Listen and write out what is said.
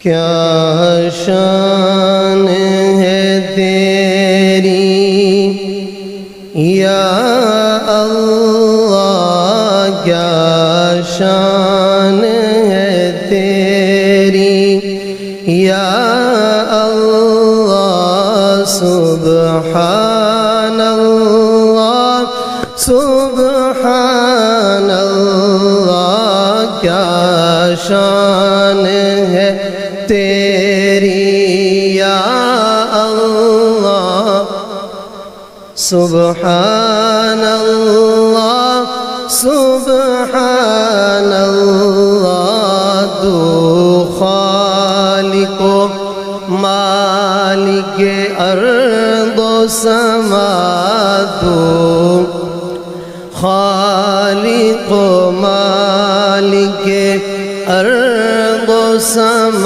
کیا شان ہے تیری یا اللہ، کیا شان ہے تیری یا اللہ، سبحان اللہ سبحان اللہ، کیا شان ہے تیری یا اللہ، سبحان اللہ سبحان اللہ، تو خالق و مالک ارض و سما، تو خالق و مالک ارض و سما،